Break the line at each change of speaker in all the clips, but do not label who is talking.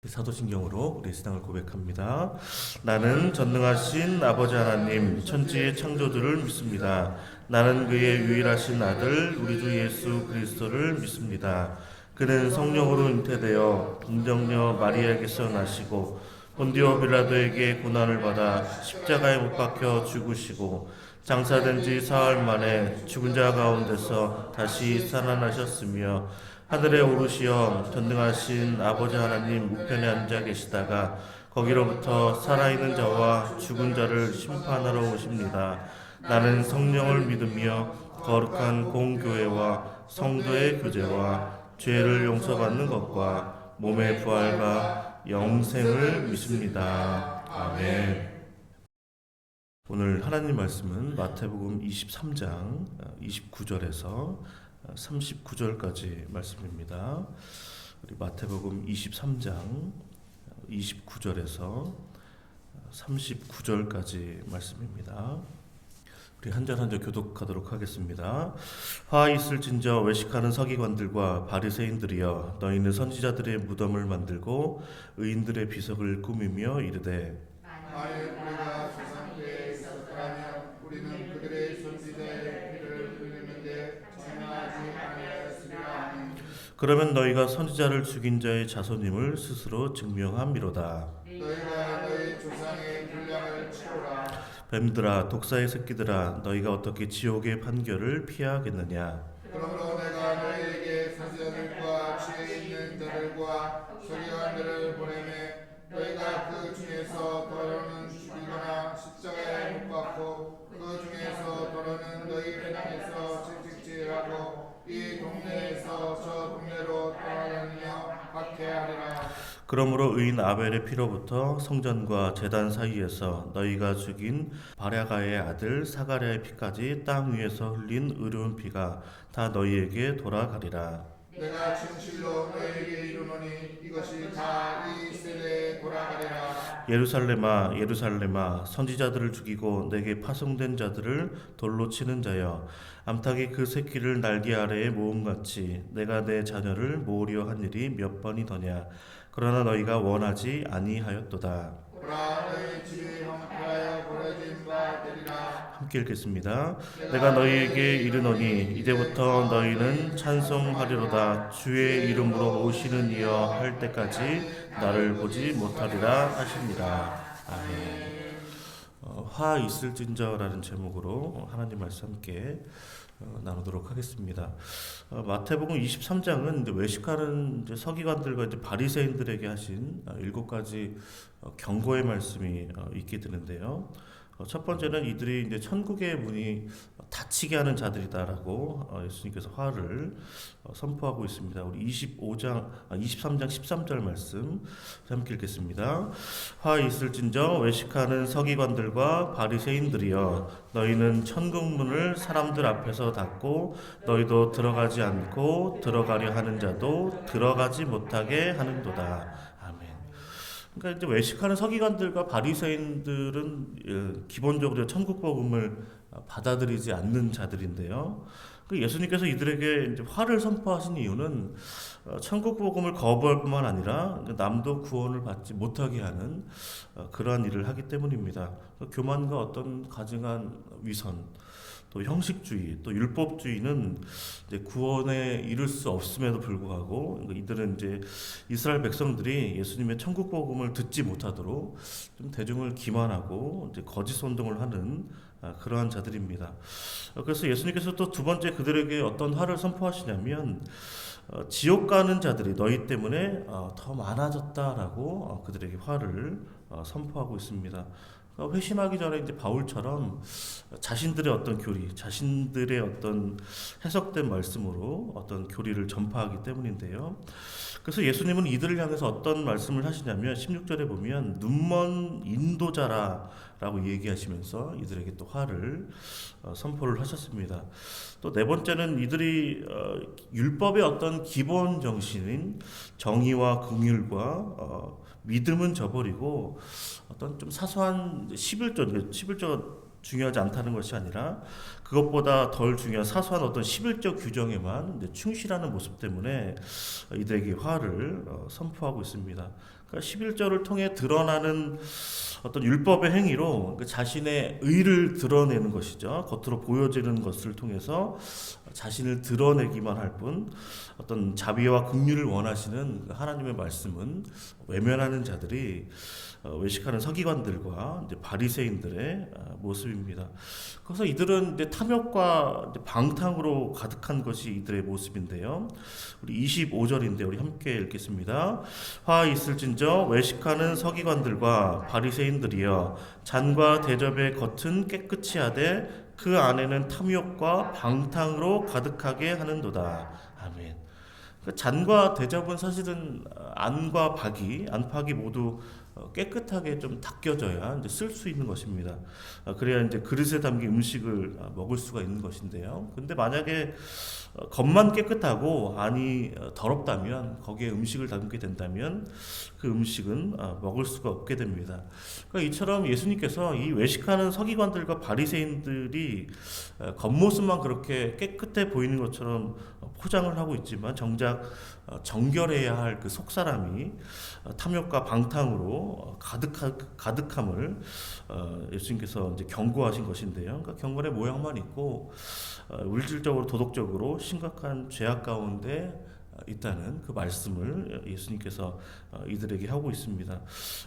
사도신경으로 우리 신앙을 고백합니다. 나는 전능하신 아버지 하나님 천지의 창조주를 믿습니다. 나는 그의 유일하신 아들 우리 주 예수 그리스도를 믿습니다. 그는 성령으로 잉태되어 동정녀 마리아에게서 나시고 본디오 빌라도에게 고난을 받아 십자가에 못 박혀 죽으시고 장사된 지 사흘 만에 죽은 자 가운데서 다시 살아나셨으며 하늘에 오르시어 전능하신 아버지 하나님 우편에 앉아 계시다가 거기로부터 살아있는 자와 죽은 자를 심판하러 오십니다. 나는 성령을 믿으며 거룩한 공교회와 성도의 교제와 죄를 용서받는 것과 몸의 부활과 영생을 믿습니다. 아멘. 오늘 하나님 말씀은 마태복음 23장 29절에서 39절까지 말씀입니다. 우리 마태복음 23장 29절에서 39절까지 말씀입니다. 우리 한 절 한 절 교독하도록 하겠습니다. 화 있을진저 외식하는 서기관들과 바리새인들이여 너희는 선지자들의 무덤을 만들고 의인들의 비석을 꾸미며 이르되
만일 우리가 조상때에 있었더라면 우리는 그들의 선지자의 피를 흘리는데 참여하지 아니하였으리라. 아멘.
그러면 너희가 선지자를 죽인 자의 자손임을 스스로 증명함이로다.
너희가 너희 조상의 분량을 치르라.
뱀들아 독사의 새끼들아 너희가 어떻게 지옥의 판결을 피하겠느냐.
그러므로 내가 너희에게 선지자들과 지혜 있는 자들과 서기관들을 보내매 너희가 그 중에서 더러는 죽이거나 십자가에 못 박고 그 중에서 더러는 너희를 향해서 채찍질하고 이 동네에서 저 동네로 떠나다니며 박해하리라.
그러므로 의인 아벨의 피로부터 성전과 제단 사이에서 너희가 죽인 바랴가의 아들 사가랴의 피까지 땅 위에서 흘린 의로운 피가 다 너희에게 돌아가리라.
내가 진실로 너희에게 이르노니 이것이 다 이 세대에 돌아가리라.
예루살렘아 예루살렘아 선지자들을 죽이고 내게 파송된 자들을 돌로 치는 자여 암탉이 그 새끼를 날개 아래에 모음같이 내가 내 자녀를 모으려 한 일이 몇 번이더냐. 그러나 너희가 원하지 아니하였도다.
보라 너희 집이 황폐하여 버려진 바 되리라.
함께 읽겠습니다. 내가 너희에게 이르노니 이제부터 너희는 찬송하리로다. 주의 이름으로 오시는 이여 할 때까지 나를 보지 못하리라 하십니다. 아멘. 화 있을진저라는 제목으로 하나님 말씀 함께 나누도록 하겠습니다. 마태복음 23장은 외식하는 서기관들과 바리새인들에게 하신 7가지 경고의 말씀이 있게 되는데요. 첫 번째는 이들이 이제 천국의 문이 닫히게 하는 자들이다라고 예수님께서 화를 선포하고 있습니다. 우리 23장 13절 말씀 함께 읽겠습니다. 화 있을진저 외식하는 서기관들과 바리새인들이여 너희는 천국 문을 사람들 앞에서 닫고 너희도 들어가지 않고 들어가려 하는 자도 들어가지 못하게 하는도다. 그러니까 이제 외식하는 서기관들과 바리새인들은 기본적으로 천국 복음을 받아들이지 않는 자들인데요. 예수님께서 이들에게 이제 화를 선포하신 이유는 천국 복음을 거부할 뿐만 아니라 남도 구원을 받지 못하게 하는 그러한 일을 하기 때문입니다. 교만과 어떤 가증한 위선, 또 형식주의, 또 율법주의는 이제 구원에 이를 수 없음에도 불구하고 이들은 이제 이스라엘 백성들이 예수님의 천국 복음을 듣지 못하도록 좀 대중을 기만하고 이제 거짓 선동을 하는 그러한 자들입니다. 그래서 예수님께서 또 두 번째 그들에게 어떤 화를 선포하시냐면 지옥 가는 자들이 너희 때문에 더 많아졌다라고 그들에게 화를 선포하고 있습니다. 회심하기 전에 이제 바울처럼 자신들의 어떤 교리, 자신들의 어떤 해석된 말씀으로 어떤 교리를 전파하기 때문인데요. 그래서 예수님은 이들을 향해서 어떤 말씀을 하시냐면 16절에 보면 눈먼 인도자라라고 얘기하시면서 이들에게 또 화를 선포를 하셨습니다. 또 네 번째는 이들이 율법의 어떤 기본 정신인 정의와 긍휼과 믿음은 저버리고 어떤 좀 사소한 11조가 중요하지 않다는 것이 아니라 그것보다 덜 중요한 사소한 어떤 11조 규정에만 충실하는 모습 때문에 이들에게 화를 선포하고 있습니다. 그러니까 11절을 통해 드러나는 어떤 율법의 행위로 그 자신의 의를 드러내는 것이죠. 겉으로 보여지는 것을 통해서 자신을 드러내기만 할 뿐 어떤 자비와 긍휼을 원하시는 하나님의 말씀은 외면하는 자들이 외식하는 서기관들과 이제 바리새인들의 모습입니다. 그래서 이들은 이제 탐욕과 이제 방탕으로 가득한 것이 이들의 모습인데요. 우리 25절인데 우리 함께 읽겠습니다. 화 있을진저 외식하는 서기관들과 바리새인들이여 잔과 대접의 겉은 깨끗이 하되 그 안에는 탐욕과 방탕으로 가득하게 하는도다. 아멘. 그 잔과 대접은 사실은 안과 안팎이 모두 깨끗하게 좀 닦여져야 이제 쓸 수 있는 것입니다. 그래야 이제 그릇에 담긴 음식을 먹을 수가 있는 것인데요. 근데 만약에 겉만 깨끗하고 안이 더럽다면 거기에 음식을 담게 된다면 그 음식은 먹을 수가 없게 됩니다. 그러니까 이처럼 예수님께서 이 외식하는 서기관들과 바리새인들이 겉모습만 그렇게 깨끗해 보이는 것처럼 포장을 하고 있지만 정작 정결해야 할 그 속사람이 탐욕과 방탕으로 가득함을 예수님께서 이제 경고하신 것인데요. 그러니까 경건의 모양만 있고 물질적으로 도덕적으로 심각한 죄악 가운데 있다는 그 말씀을 예수님께서 이들에게 하고 있습니다.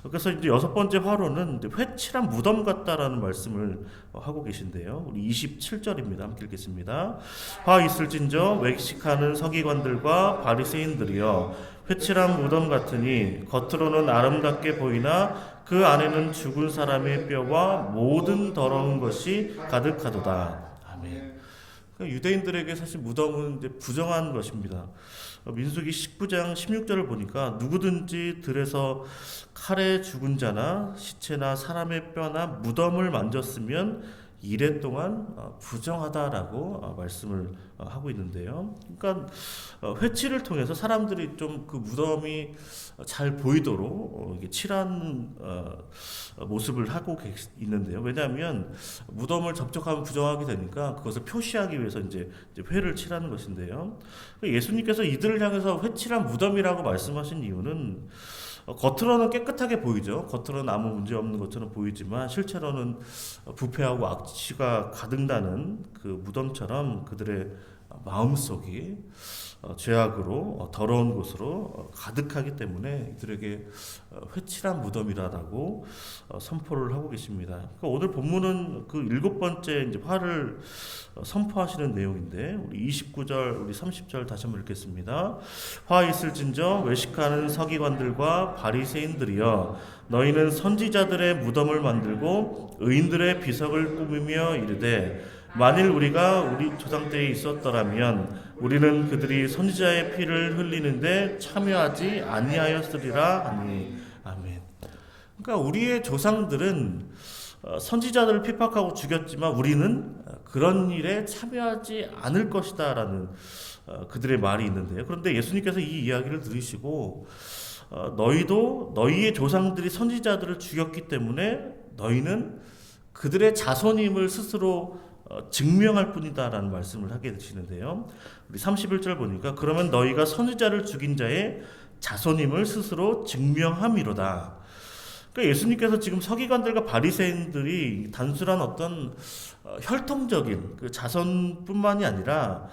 그래서 이제 여섯 번째 화로는 회칠한 무덤 같다라는 말씀을 하고 계신데요. 우리 27절입니다. 함께 읽겠습니다. 화 있을진저 외식하는 서기관들과 바리새인들이여 회칠한 무덤 같으니 겉으로는 아름답게 보이나 그 안에는 죽은 사람의 뼈와 모든 더러운 것이 가득하도다. 아멘. 그러니까 유대인들에게 사실 무덤은 이제 부정한 것입니다. 민수기 19장 16절을 보니까 누구든지 들에서 칼에 죽은 자나 시체나 사람의 뼈나 무덤을 만졌으면 이래 동안 부정하다라고 말씀을 하고 있는데요. 그러니까 회칠을 통해서 사람들이 좀 그 무덤이 잘 보이도록 이게 칠한 모습을 하고 있는데요. 왜냐하면 무덤을 접촉하면 부정하게 되니까 그것을 표시하기 위해서 이제 회를 칠하는 것인데요. 예수님께서 이들을 향해서 회칠한 무덤이라고 말씀하신 이유는 겉으로는 깨끗하게 보이죠. 겉으로는 아무 문제 없는 것처럼 보이지만 실제로는 부패하고 악취가 가득 나는 그 무덤처럼 그들의 마음속이 죄악으로 더러운 곳으로 가득하기 때문에 이들에게 회칠한 무덤이라고 선포를 하고 계십니다. 그러니까 오늘 본문은 그 일곱 번째 이제 화를 선포하시는 내용인데 우리 29절, 우리 30절 다시 한번 읽겠습니다. 화 있을진저 외식하는 서기관들과 바리새인들이여 너희는 선지자들의 무덤을 만들고 의인들의 비석을 꾸미며 이르되 만일 우리가 우리 조상 때에 있었더라면 우리는 그들이 선지자의 피를 흘리는데 참여하지 아니하였으리라 하니 아멘. 그러니까 우리의 조상들은 선지자들을 핍박하고 죽였지만 우리는 그런 일에 참여하지 않을 것이다라는 그들의 말이 있는데요. 그런데 예수님께서 이 이야기를 들으시고 너희도 너희의 조상들이 선지자들을 죽였기 때문에 너희는 그들의 자손임을 스스로 증명할 뿐이다라는 말씀을 하게 되시는데요. 우리 31절 보니까 그러면 너희가 선지자를 죽인 자의 자손임을 스스로 증명함이로다. 그러니까 예수님께서 지금 서기관들과 바리새인들이 단순한 어떤 혈통적인 그 자손뿐만이 아니라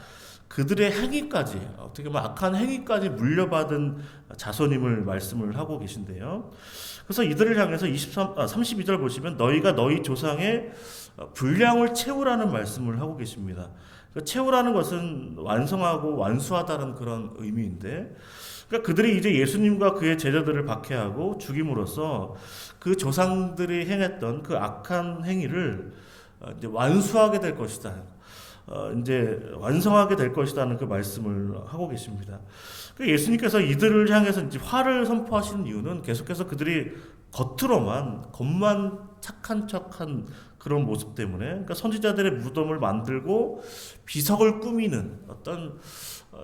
그들의 행위까지 어떻게 보면 악한 행위까지 물려받은 자손임을 말씀을 하고 계신데요. 그래서 이들을 향해서 32절 보시면 너희가 너희 조상의 분량을 채우라는 말씀을 하고 계십니다. 그러니까 채우라는 것은 완성하고 완수하다는 그런 의미인데, 그러니까 그들이 이제 예수님과 그의 제자들을 박해하고 죽임으로써 그 조상들이 행했던 그 악한 행위를 이제 완수하게 될 것이다. 이제 완성하게 될 것이라는 그 말씀을 하고 계십니다. 예수님께서 이들을 향해서 이제 화를 선포하시는 이유는 계속해서 그들이 겉만 착한 척한 그런 모습 때문에, 그러니까 선지자들의 무덤을 만들고 비석을 꾸미는 어떤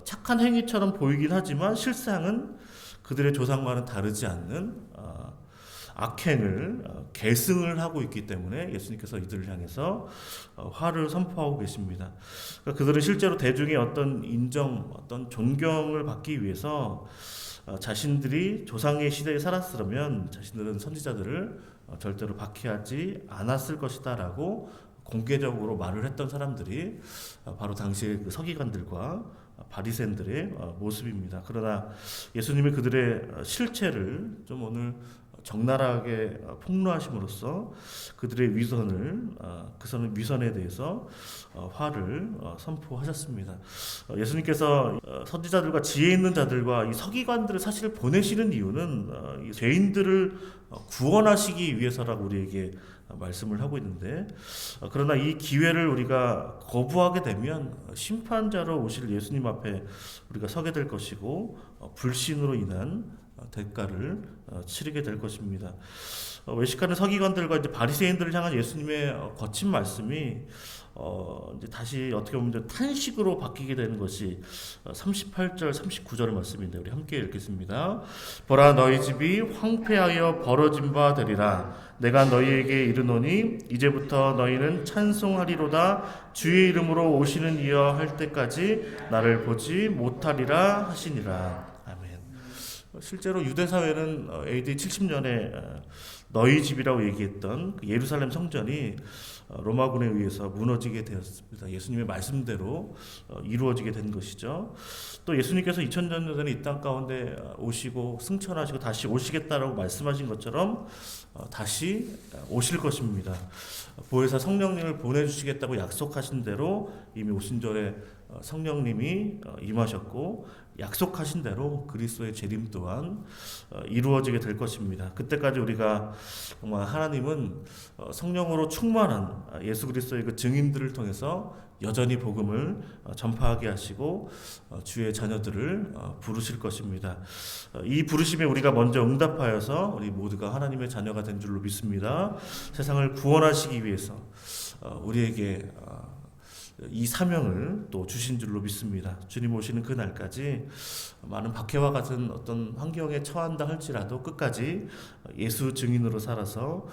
착한 행위처럼 보이긴 하지만 실상은 그들의 조상과는 다르지 않는 악행을 계승을 하고 있기 때문에 예수님께서 이들을 향해서 화를 선포하고 계십니다. 그러니까 그들은 실제로 대중의 어떤 인정, 어떤 존경을 받기 위해서 자신들이 조상의 시대에 살았으면 자신들은 선지자들을 절대로 박해하지 않았을 것이다라고 공개적으로 말을 했던 사람들이 바로 당시의 그 서기관들과 바리새인들의 모습입니다. 그러나 예수님이 그들의 실체를 좀 오늘 적나라하게 폭로하심으로써 그들의 그 위선에 대해서 화를 선포하셨습니다. 예수님께서 선지자들과 지혜 있는 자들과 이 서기관들을 사실 보내시는 이유는 이 죄인들을 구원하시기 위해서라고 우리에게 말씀을 하고 있는데, 그러나 이 기회를 우리가 거부하게 되면 심판자로 오실 예수님 앞에 우리가 서게 될 것이고 불신으로 인한 대가를 치르게 될 것입니다. 외식하는 서기관들과 이제 바리새인들을 향한 예수님의 거친 말씀이 이제 다시 어떻게 보면 이제 탄식으로 바뀌게 되는 것이 38절, 39절의 말씀인데 우리 함께 읽겠습니다. 보라, 너희 집이 황폐하여 벌어진 바 되리라. 내가 너희에게 이르노니 이제부터 너희는 찬송하리로다. 주의 이름으로 오시는 이여 할 때까지 나를 보지 못하리라 하시니라. 실제로 유대 사회는 AD 70년에 너희 집이라고 얘기했던 그 예루살렘 성전이 로마군에 의해서 무너지게 되었습니다. 예수님의 말씀대로 이루어지게 된 것이죠. 또 예수님께서 2000년 전에 이 땅 가운데 오시고 승천하시고 다시 오시겠다라고 말씀하신 것처럼 다시 오실 것입니다. 보혜사 성령님을 보내주시겠다고 약속하신 대로 이미 오순절에 성령님이 임하셨고 약속하신 대로 그리스도의 재림 또한 이루어지게 될 것입니다. 그때까지 우리가 정말 하나님은 성령으로 충만한 예수 그리스도의 그 증인들을 통해서 여전히 복음을 전파하게 하시고 주의 자녀들을 부르실 것입니다. 이 부르심에 우리가 먼저 응답하여서 우리 모두가 하나님의 자녀가 된 줄로 믿습니다. 세상을 구원하시기 위해서 우리에게 이 사명을 또 주신 줄로 믿습니다. 주님 오시는 그날까지 많은 박해와 같은 어떤 환경에 처한다 할지라도 끝까지 예수 증인으로 살아서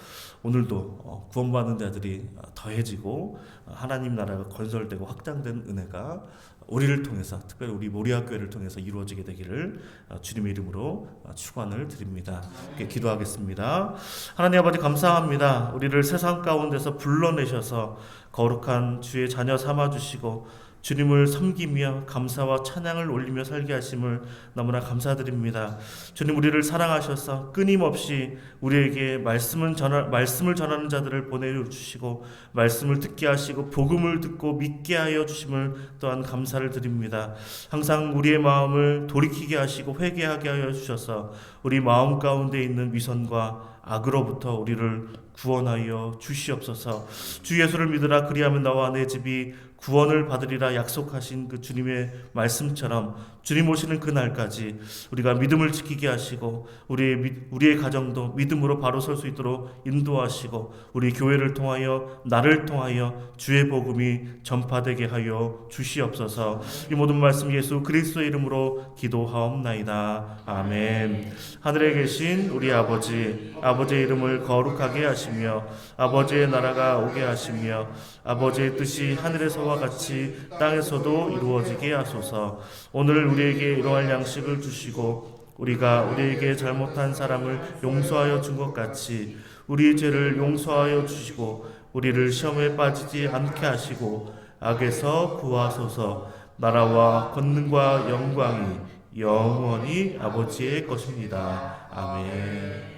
오늘도 구원받는 자들이 더해지고 하나님 나라가 건설되고 확장된 은혜가 우리를 통해서, 특별히 우리 모리아 교회를 통해서 이루어지게 되기를 주님의 이름으로 축원을 드립니다. 이렇게 기도하겠습니다. 하나님 아버지 감사합니다. 우리를 세상 가운데서 불러내셔서 거룩한 주의 자녀 삼아주시고 주님을 섬기며 감사와 찬양을 올리며 살게 하심을 너무나 감사드립니다. 주님, 우리를 사랑하셔서 끊임없이 우리에게 말씀을 전하는 자들을 보내주시고 말씀을 듣게 하시고 복음을 듣고 믿게 하여 주심을 또한 감사를 드립니다. 항상 우리의 마음을 돌이키게 하시고 회개하게 하여 주셔서 우리 마음 가운데 있는 위선과 악으로부터 우리를 구원하여 주시옵소서. 주 예수를 믿으라 그리하면 너와 내 집이 구원을 받으리라 약속하신 그 주님의 말씀처럼 주님 오시는 그날까지 우리가 믿음을 지키게 하시고 우리의 가정도 믿음으로 바로 설 수 있도록 인도하시고 우리 교회를 통하여 나를 통하여 주의 복음이 전파되게 하여 주시옵소서. 이 모든 말씀 예수 그리스도의 이름으로 기도하옵나이다. 아멘. 하늘에 계신 우리 아버지의 이름을 거룩하게 하시며 아버지의 나라가 오게 하시며 아버지의 뜻이 하늘에서와 같이 땅에서도 이루어지게 하소서. 오늘 우리에게 일용할 양식을 주시고 우리가 우리에게 잘못한 사람을 용서하여 준 것 같이 우리의 죄를 용서하여 주시고 우리를 시험에 빠지지 않게 하시고 악에서 구하소서. 나라와 권능과 영광이 영원히 아버지의 것입니다. 아멘.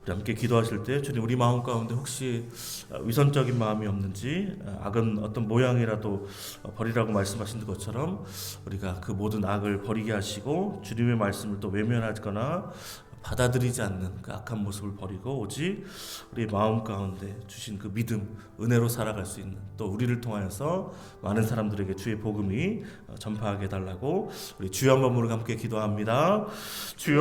함께 기도하실 때 주님, 우리 마음 가운데 혹시 위선적인 마음이 없는지, 악은 어떤 모양이라도 버리라고 말씀하신 것처럼 우리가 그 모든 악을 버리게 하시고 주님의 말씀을 또 외면하거나 받아들이지 않는 그 악한 모습을 버리고 오직 우리 마음 가운데 주신 그 믿음, 은혜로 살아갈 수 있는, 또 우리를 통하여서 많은 사람들에게 주의 복음이 전파하게 해달라고 우리 주여 한번 부르고 함께 기도합니다. 주여,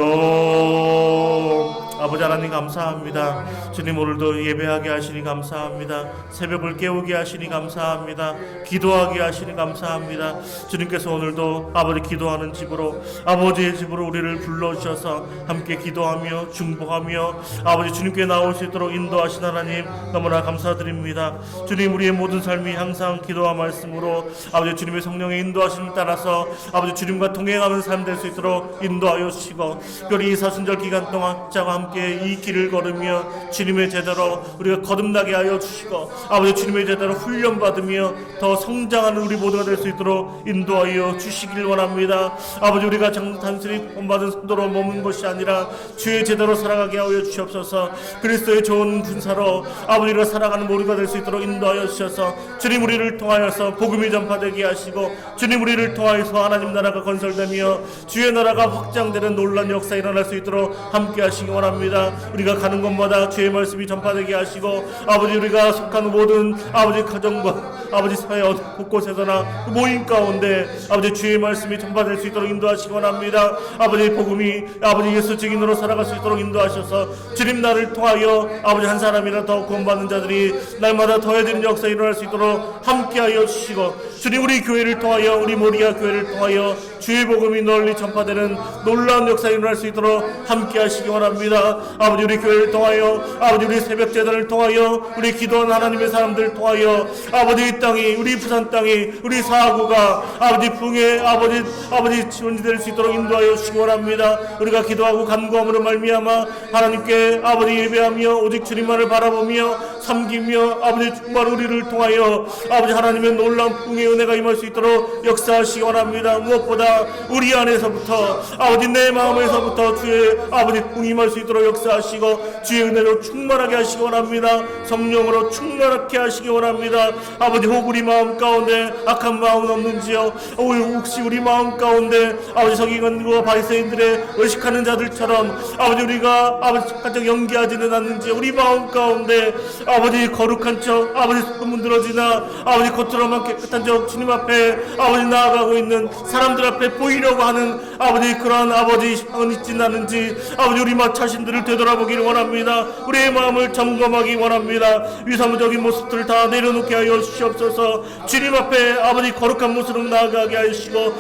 아버지 하나님 감사합니다. 주님, 오늘도 예배하게 하시니 감사합니다. 새벽을 깨우게 하시니 감사합니다. 기도하게 하시니 감사합니다. 주님께서 오늘도 아버지 기도하는 집으로, 아버지의 집으로 우리를 불러주셔서 함께 기도하게 기도하며 중보하며 아버지 주님께 나올 수 있도록 인도하신 하나님 너무나 감사드립니다. 주님, 우리의 모든 삶이 항상 기도와 말씀으로 아버지 주님의 성령의 인도하심을 따라서 아버지 주님과 동행하는 삶 될 수 있도록 인도하여 주시고, 특별히 이 사순절 기간 동안 자와 함께 이 길을 걸으며 주님의 제대로 우리가 거듭나게 하여 주시고, 아버지 주님의 제대로 훈련받으며 더 성장하는 우리 모두가 될 수 있도록 인도하여 주시길 원합니다. 아버지, 우리가 단순히 본받은 성도로 머문 것이 아니라 주의 제대로 살아가게 하여 주시옵소서. 그리스도의 좋은 군사로 아버지가 살아가는 모두가 될 수 있도록 인도하여 주셔서 주님 우리를 통하여서 복음이 전파되게 하시고, 주님 우리를 통하여서 하나님 나라가 건설되며 주의 나라가 확장되는 놀라운 역사 일어날 수 있도록 함께 하시기 원합니다. 우리가 가는 곳마다 주의 말씀이 전파되게 하시고, 아버지 우리가 속한 모든 아버지 가정과 아버지 사회 곳곳에서나 모임 가운데 아버지 주의 말씀이 전파될 수 있도록 인도하시기 원합니다. 아버지 복음이 아버지 예수 증인으로 살아갈 수 있도록 인도하셔서 주님 나를 통하여 아버지 한 사람이라도 구원받는 자들이 날마다 더해지는 역사 일어날 수 있도록 함께하여 주시고, 주님 우리 교회를 통하여 우리 모리아 교회를 통하여 주의 복음이 널리 전파되는 놀라운 역사 일어날 수 있도록 함께하시기 원합니다. 아버지 우리 교회를 통하여 아버지 우리 새벽 제단을 통하여 우리 기도하는 하나님의 사람들을 통하여 아버지 이 땅이 우리 부산 땅이 우리 사구가 아버지 풍의 아버지 지원이 될 수 있도록 인도하여 주시기 원합니다. 우리가 기도하고 간구함으로 말미암아 하나님께 아버지 예배하며 오직 주님만을 바라보며 섬기며 아버지 정말 우리를 통하여 아버지 하나님의 놀라운 풍의 은혜가 임할 수 있도록 역사하시기 원합니다. 무엇보다 우리 안에서부터 아버지 내 마음에서부터 주의 아버지 풍이 임할 수 있도록 역사하시고 주의 은혜로 충만하게 하시기 원합니다. 성령으로 충만하게 하시기 원합니다. 아버지 혹 우리 마음 가운데 악한 마음은 없는지요? 혹시 우리 마음 가운데 아버지 서기관과 바리새인들의 의식하는 자들처럼 아버지 우리가 아버지 착한 연기하지는 않는지, 우리 마음 가운데 아버지 거룩한 척 아버지 문드러지나 아버지 겉으로만 깨끗한 척 주님 앞에 아버지 나아가고 있는 사람들 앞에 보이려고 하는 아버지 그러한 아버지 향은 있지 않는지 아버지 우리 자신들을 되돌아보기를 원합니다. 우리의 마음을 점검하기 원합니다. 위사무적인 모습들을 다 내려놓게 하여 주시옵소서. 주님 앞에 아버지 거룩한 모습으로 나아가게 하시고,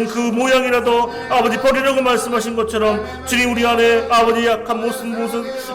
그 모양이라도 아버지 버리려고 말씀하신 것처럼 주님 우리 안에 아버지 약한 모습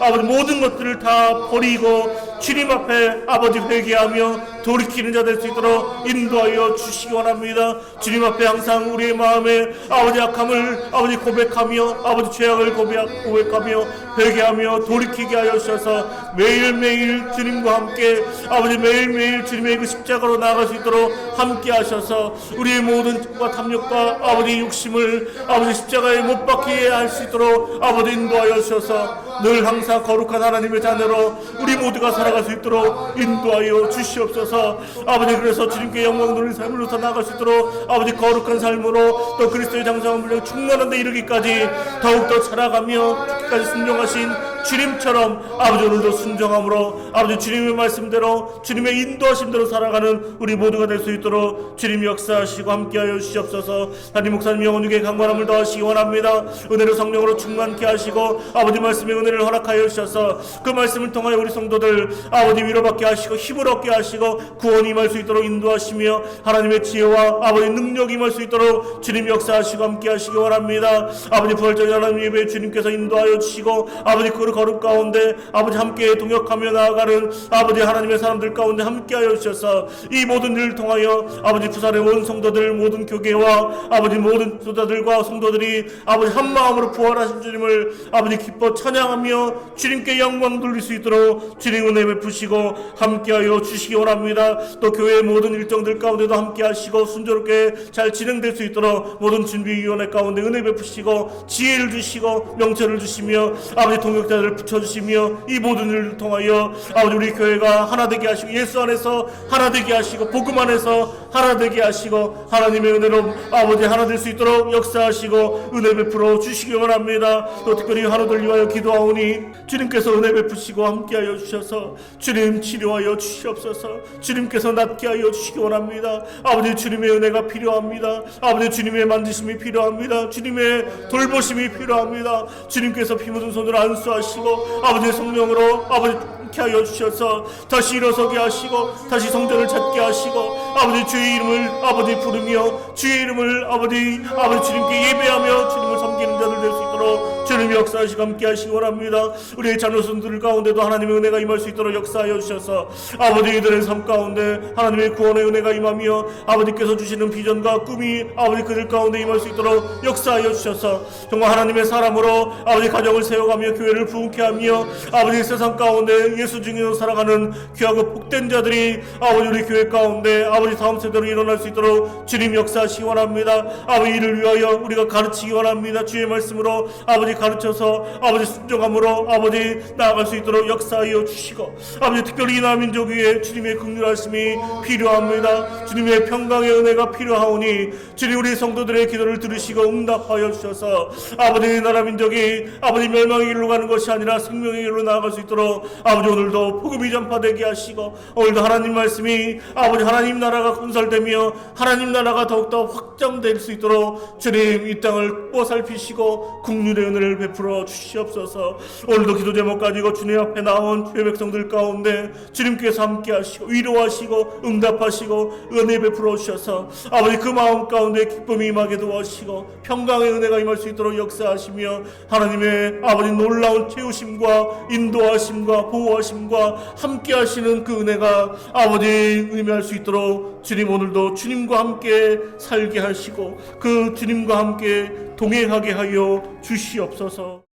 아버지 모든 것들을 다 버리고 주님 앞에 아버지 회개하며 돌이키는 자 될 수 있도록 인도하여 주시기 원합니다. 주님 앞에 항상 우리의 마음에 아버지 약함을 아버지 고백하며 아버지 죄악을 고백하며 회개하며 돌이키게 하여 주셔서 매일매일 주님과 함께 아버지 매일매일 주님의 그 십자가로 나아갈 수 있도록 함께 하셔서 우리의 모든 과 탐욕과 아버지 욕심을 아버지 십자가에 못 박히게 할 수 있도록 아버지 인도하여 주셔서 늘 항상 거룩한 하나님의 자녀로 우리 모두가 살아갈 수 있도록 인도하여 주시옵소서. 아버지 그래서 주님께 영광 돌리는 삶으로서 나아갈 수 있도록 아버지 거룩한 삶으로 또 그리스도의 장성한 분량 충만한 데 이르기까지 더욱더 자라가며 죽기까지 순종하신 주님처럼 아버지 오늘도 순종함으로 아버지 주님의 말씀대로 주님의 인도하심대로 살아가는 우리 모두가 될 수 있도록 주님 역사하시고 함께하여 주시옵소서. 담임 목사님 영혼에게 강건함을 더하시기 원합니다. 은혜로 성령으로 충만케 하시고 아버지 말씀의 은혜를 허락하여 주셔서 그 말씀을 통하여 우리 성도들 아버지 위로받게 하시고 힘을 얻게 하시고 구원이 임할 수 있도록 인도하시며 하나님의 지혜와 아버지 능력이 임할 수 있도록 주님 역사하시고 함께하시기 원합니다. 아버지 부활절 하나님 예배에 주님께서 인도하여 주시고 아버지 그 거룩 가운데 아버지 함께 동역하며 나아가는 아버지 하나님의 사람들 가운데 함께하여 주셔서 이 모든 일을 통하여 아버지 부산의 온 성도들 모든 교계와 아버지 모든 소자들과 성도들이 아버지 한 마음으로 부활하신 주님을 아버지 기뻐 찬양하며 주님께 영광 돌릴 수 있도록 주님 은혜 베푸시고 함께하여 주시기 원합니다. 또 교회의 모든 일정들 가운데도 함께하시고 순조롭게 잘 진행될 수 있도록 모든 준비위원회 가운데 은혜 베푸시고 지혜를 주시고 명철을 주시며 아버지 동역자들 붙여주시며 이 모든 일을 통하여 아버지 우리 교회가 하나 되게 하시고 예수 안에서 하나 되게 하시고 복음 안에서 하나 되게 하시고 하나님의 은혜로 아버지 하나 될 수 있도록 역사하시고 은혜 베풀어 주시기 원합니다. 또 특별히 한우들 위하여 기도하오니 주님께서 은혜 베푸시고 함께하여 주셔서 주님 치료하여 주시옵소서. 주님께서 낫게 하여 주시기 원합니다. 아버지 주님의 은혜가 필요합니다. 아버지 주님의 만지심이 필요합니다. 주님의 돌보심이 필요합니다. 주님께서 피 묻은 손으로 안수하시고 하시고 아버지 성령으로 아버지 함께 하여 주셔서 다시 일어서게 하시고 다시 성전을 찾게 하시고 아버지 주의 이름을 아버지 부르며 주의 이름을 아버지 주님께 예배하며 주님을 섬기는 자들 될 수 있도록 주님이 역사하시고 함께 하시기 원합니다. 우리의 자녀손들 가운데도 하나님의 은혜가 임할 수 있도록 역사하여 주셔서 아버지 이들의 삶 가운데 하나님의 구원의 은혜가 임하며 아버지께서 주시는 비전과 꿈이 아버지 그들 가운데 임할 수 있도록 역사하여 주셔서 정말 하나님의 사람으로 아버지 가정을 세워가며 교회를 부흥케 하며 아버지 세상 가운데 예수 증인으로 살아가는 귀하고 복된 자들이 아버지 우리 교회 가운데 아버지 다음 세대로 일어날 수 있도록 주님 역사하시기 원합니다. 아버지 이를 위하여 우리가 가르치기 원합니다. 주의 말씀으로 아버지 가르쳐서 아버지 순종함으로 아버지 나아갈 수 있도록 역사하여 주시고 아버지 특별히 이 나라민족 위에 주님의 긍휼하심이 필요합니다. 주님의 평강의 은혜가 필요하오니 주님 우리 성도들의 기도를 들으시고 응답하여 주셔서 아버지 나라민족이 아버지 멸망의 길로 가는 것이 아니라 생명의 길로 나아갈 수 있도록 아버지 오늘도 복음이 전파되게 하시고 오늘도 하나님 말씀이 아버지 하나님 나라가 건설되며 하나님 나라가 더욱더 확장될 수 있도록 주님 이 땅을 보살피시고 국률의 은혜를 베풀어 주시옵소서. 오늘도 기도 제목 가지고 주님 앞에 나온 주의 백성들 가운데 주님께서 함께 하시고 위로하시고 응답하시고 은혜 베풀어 주셔서 아버지 그 마음 가운데 기쁨이 임하게 도와주시고 평강의 은혜가 임할 수 있도록 역사하시며 하나님의 아버지 놀라운 채우심과 인도하심과 보호하심과 함께 하시는 그 은혜가 아버지 의미할 수 있도록 주님 오늘도 주님과 함께 살게 하시고 그 주님과 함께 동행하게 하여 주시옵소서.